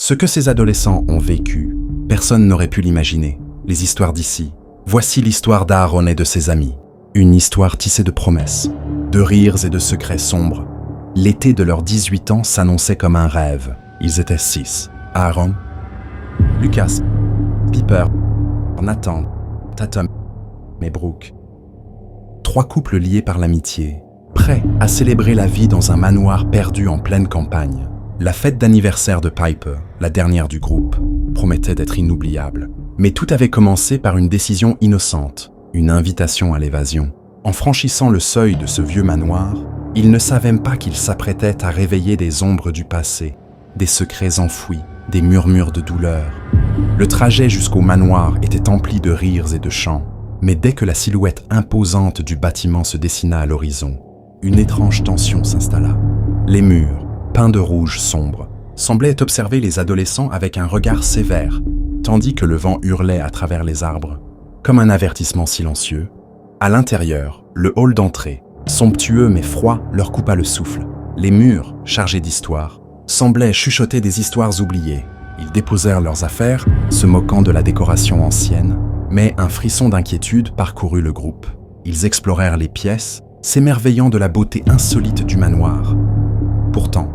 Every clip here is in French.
Ce que ces adolescents ont vécu, personne n'aurait pu l'imaginer. Les histoires d'ici. Voici l'histoire d'Aaron et de ses amis. Une histoire tissée de promesses, de rires et de secrets sombres. L'été de leurs 18 ans s'annonçait comme un rêve. Ils étaient 6. Aaron, Lucas, Piper, Nathan, Tatum et Brooke. 3 couples liés par l'amitié, prêts à célébrer la vie dans un manoir perdu en pleine campagne. La fête d'anniversaire de Piper, la dernière du groupe, promettait d'être inoubliable. Mais tout avait commencé par une décision innocente, une invitation à l'évasion. En franchissant le seuil de ce vieux manoir, ils ne savaient pas qu'ils s'apprêtaient à réveiller des ombres du passé, des secrets enfouis, des murmures de douleur. Le trajet jusqu'au manoir était empli de rires et de chants, mais dès que la silhouette imposante du bâtiment se dessina à l'horizon, une étrange tension s'installa. Les murs, peints de rouge sombre, semblaient observer les adolescents avec un regard sévère, tandis que le vent hurlait à travers les arbres, comme un avertissement silencieux. À l'intérieur, le hall d'entrée, somptueux mais froid, leur coupa le souffle. Les murs, chargés d'histoires, semblaient chuchoter des histoires oubliées. Ils déposèrent leurs affaires, se moquant de la décoration ancienne, mais un frisson d'inquiétude parcourut le groupe. Ils explorèrent les pièces, s'émerveillant de la beauté insolite du manoir. Pourtant,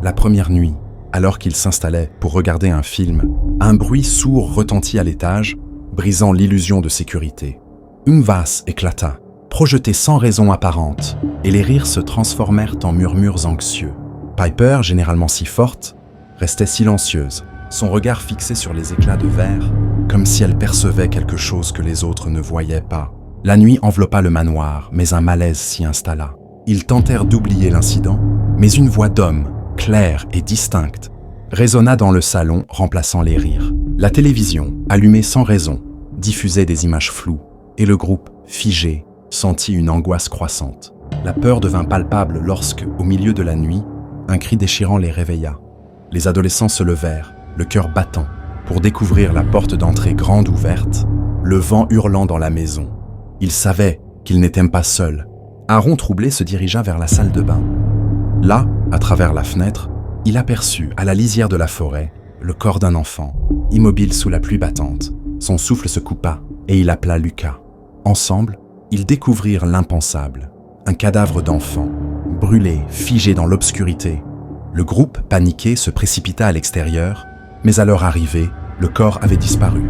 la première nuit, alors qu'ils s'installaient pour regarder un film, un bruit sourd retentit à l'étage, brisant l'illusion de sécurité. Une vase éclata, projetée sans raison apparente, et les rires se transformèrent en murmures anxieux. Piper, généralement si forte, restait silencieuse, son regard fixé sur les éclats de verre, comme si elle percevait quelque chose que les autres ne voyaient pas. La nuit enveloppa le manoir, mais un malaise s'y installa. Ils tentèrent d'oublier l'incident, mais une voix d'homme, claire et distincte, résonna dans le salon, remplaçant les rires. La télévision, allumée sans raison, diffusait des images floues, et le groupe, figé, sentit une angoisse croissante. La peur devint palpable lorsque, au milieu de la nuit, un cri déchirant les réveilla. Les adolescents se levèrent, le cœur battant, pour découvrir la porte d'entrée grande ouverte, le vent hurlant dans la maison. Ils savaient qu'ils n'étaient pas seuls. Aaron, troublé, se dirigea vers la salle de bain. Là, à travers la fenêtre, il aperçut, à la lisière de la forêt, le corps d'un enfant, immobile sous la pluie battante. Son souffle se coupa, et il appela Lucas. Ensemble, ils découvrirent l'impensable, un cadavre d'enfant, brûlé, figé dans l'obscurité. Le groupe, paniqué, se précipita à l'extérieur, mais à leur arrivée, le corps avait disparu.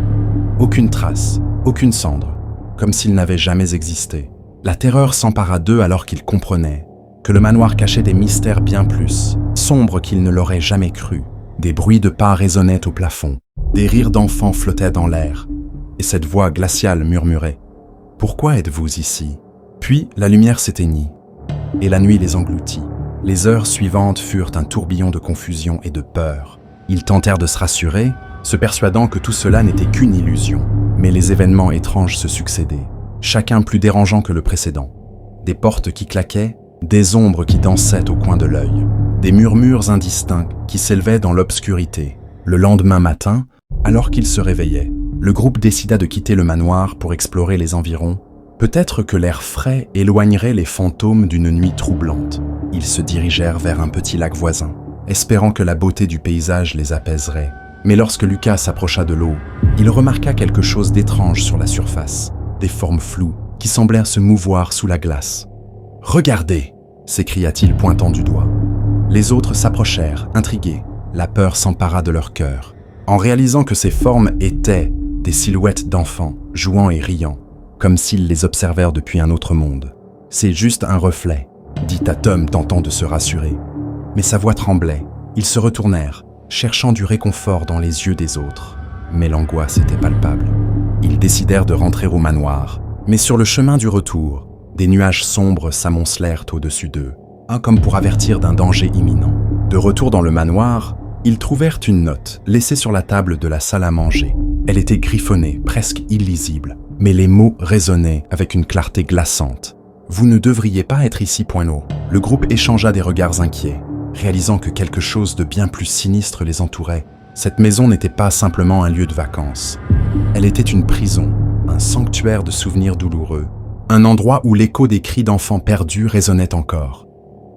Aucune trace, aucune cendre, comme s'il n'avait jamais existé. La terreur s'empara d'eux alors qu'ils comprenaient que le manoir cachait des mystères bien plus sombres qu'ils ne l'auraient jamais cru. Des bruits de pas résonnaient au plafond, des rires d'enfants flottaient dans l'air, et cette voix glaciale murmurait « Pourquoi êtes-vous ici ?» Puis la lumière s'éteignit, et la nuit les engloutit. Les heures suivantes furent un tourbillon de confusion et de peur. Ils tentèrent de se rassurer, se persuadant que tout cela n'était qu'une illusion. Mais les événements étranges se succédaient, chacun plus dérangeant que le précédent. Des portes qui claquaient, des ombres qui dansaient au coin de l'œil, des murmures indistincts qui s'élevaient dans l'obscurité. Le lendemain matin, alors qu'ils se réveillaient, le groupe décida de quitter le manoir pour explorer les environs. Peut-être que l'air frais éloignerait les fantômes d'une nuit troublante. Ils se dirigèrent vers un petit lac voisin, espérant que la beauté du paysage les apaiserait. Mais lorsque Lucas s'approcha de l'eau, il remarqua quelque chose d'étrange sur la surface, des formes floues qui semblèrent se mouvoir sous la glace. « Regardez !» s'écria-t-il pointant du doigt. Les autres s'approchèrent, intrigués. La peur s'empara de leur cœur. En réalisant que ces formes étaient des silhouettes d'enfants, jouant et riant, comme s'ils les observèrent depuis un autre monde. « C'est juste un reflet », dit Tatum tentant de se rassurer. Mais sa voix tremblait. Ils se retournèrent, cherchant du réconfort dans les yeux des autres. Mais l'angoisse était palpable. Ils décidèrent de rentrer au manoir. Mais sur le chemin du retour, des nuages sombres s'amoncelèrent au-dessus d'eux, un comme pour avertir d'un danger imminent. De retour dans le manoir, ils trouvèrent une note laissée sur la table de la salle à manger. Elle était griffonnée, presque illisible, mais les mots résonnaient avec une clarté glaçante. « Vous ne devriez pas être ici, Poinot. » Le groupe échangea des regards inquiets, réalisant que quelque chose de bien plus sinistre les entourait. Cette maison n'était pas simplement un lieu de vacances. Elle était une prison, un sanctuaire de souvenirs douloureux, un endroit où l'écho des cris d'enfants perdus résonnait encore.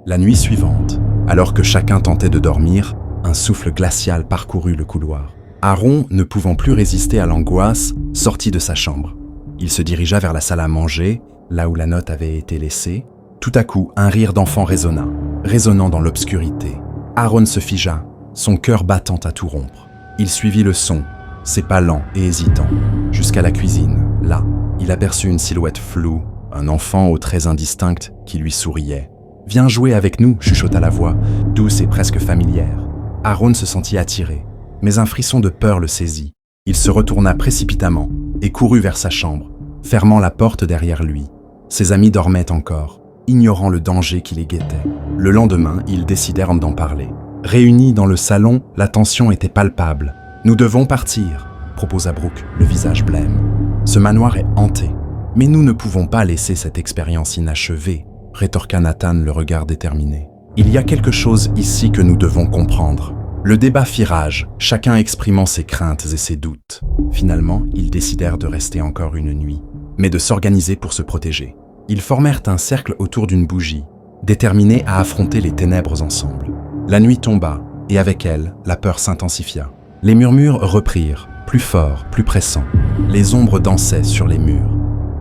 La nuit suivante, alors que chacun tentait de dormir, un Un souffle glacial parcourut le couloir. Aaron, ne pouvant plus résister à l'angoisse, sortit de sa chambre. Il se dirigea vers la salle à manger, là où la note avait été laissée. Tout à coup, un rire d'enfant résonna, résonnant dans l'obscurité. Aaron se figea, son cœur battant à tout rompre. Il suivit le son, ses pas lents et hésitants, jusqu'à la cuisine. Là, il aperçut une silhouette floue, un enfant aux traits indistincts qui lui souriait. « Viens jouer avec nous », chuchota la voix, douce et presque familière. Aaron se sentit attiré, mais un frisson de peur le saisit. Il se retourna précipitamment et courut vers sa chambre, fermant la porte derrière lui. Ses amis dormaient encore, ignorant le danger qui les guettait. Le lendemain, ils décidèrent d'en parler. Réunis dans le salon, la tension était palpable. « Nous devons partir », proposa Brooke, le visage blême. « Ce manoir est hanté. » « Mais nous ne pouvons pas laisser cette expérience inachevée, » rétorqua Nathan, le regard déterminé. « Il y a quelque chose ici que nous devons comprendre. » Le débat fit rage, chacun exprimant ses craintes et ses doutes. Finalement, ils décidèrent de rester encore une nuit, mais de s'organiser pour se protéger. Ils formèrent un cercle autour d'une bougie, déterminés à affronter les ténèbres ensemble. La nuit tomba, et avec elle, la peur s'intensifia. Les murmures reprirent, plus forts, plus pressants. Les ombres dansaient sur les murs,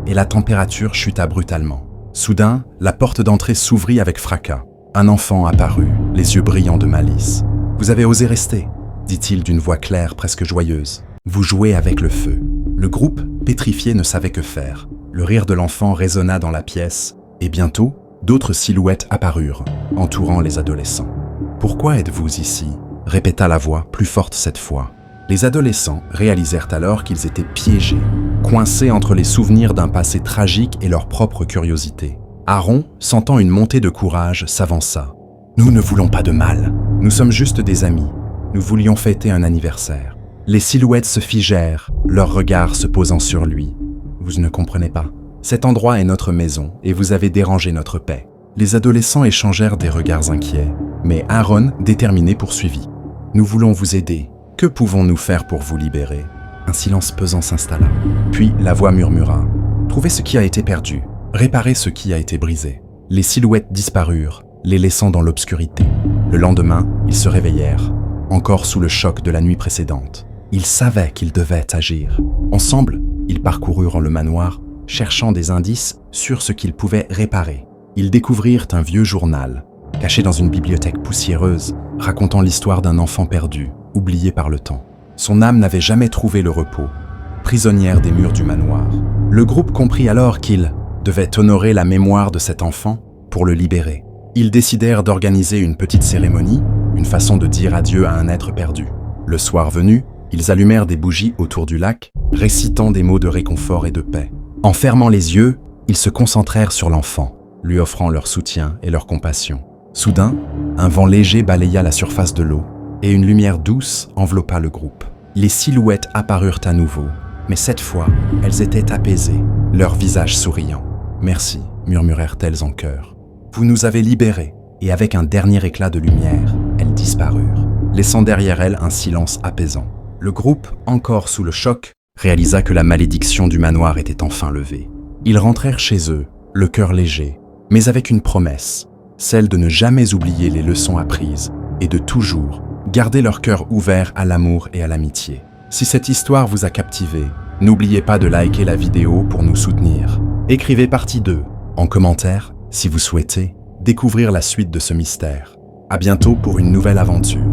et la température chuta brutalement. Soudain, la porte d'entrée s'ouvrit avec fracas. Un enfant apparut, les yeux brillants de malice. « Vous avez osé rester », dit-il d'une voix claire, presque joyeuse. « Vous jouez avec le feu. » Le groupe, pétrifié, ne savait que faire. Le rire de l'enfant résonna dans la pièce, et bientôt, d'autres silhouettes apparurent, entourant les adolescents. « Pourquoi êtes-vous ici ?» répéta la voix, plus forte cette fois. Les adolescents réalisèrent alors qu'ils étaient piégés, coincés entre les souvenirs d'un passé tragique et leur propre curiosité. Aaron, sentant une montée de courage, s'avança. « Nous ne voulons pas de mal. Nous sommes juste des amis. Nous voulions fêter un anniversaire. » Les silhouettes se figèrent, leurs regards se posant sur lui. « Vous ne comprenez pas. Cet endroit est notre maison et vous avez dérangé notre paix. » Les adolescents échangèrent des regards inquiets, mais Aaron, déterminé, poursuivit. « Nous voulons vous aider. Que pouvons-nous faire pour vous libérer ?» Un silence pesant s'installa. Puis la voix murmura. « Trouvez ce qui a été perdu. Réparez ce qui a été brisé. » Les silhouettes disparurent, les laissant dans l'obscurité. Le lendemain, ils se réveillèrent, encore sous le choc de la nuit précédente. Ils savaient qu'ils devaient agir. Ensemble, ils parcoururent le manoir, cherchant des indices sur ce qu'ils pouvaient réparer. Ils découvrirent un vieux journal, caché dans une bibliothèque poussiéreuse, racontant l'histoire d'un enfant perdu, oublié par le temps. Son âme n'avait jamais trouvé le repos, prisonnière des murs du manoir. Le groupe comprit alors qu'ils devaient honorer la mémoire de cet enfant pour le libérer. Ils décidèrent d'organiser une petite cérémonie, une façon de dire adieu à un être perdu. Le soir venu, ils allumèrent des bougies autour du lac, récitant des mots de réconfort et de paix. En fermant les yeux, ils se concentrèrent sur l'enfant, lui offrant leur soutien et leur compassion. Soudain, un vent léger balaya la surface de l'eau, et une lumière douce enveloppa le groupe. Les silhouettes apparurent à nouveau, mais cette fois, elles étaient apaisées, leurs visages souriants. « Merci », murmurèrent-elles en chœur. « Vous nous avez libérés. » Et avec un dernier éclat de lumière, elles disparurent, laissant derrière elles un silence apaisant. Le groupe, encore sous le choc, réalisa que la malédiction du manoir était enfin levée. Ils rentrèrent chez eux, le cœur léger, mais avec une promesse, celle de ne jamais oublier les leçons apprises et de toujours garder leur cœur ouvert à l'amour et à l'amitié. Si cette histoire vous a captivé, n'oubliez pas de liker la vidéo pour nous soutenir. Écrivez partie 2 en commentaire si vous souhaitez découvrir la suite de ce mystère. À bientôt pour une nouvelle aventure.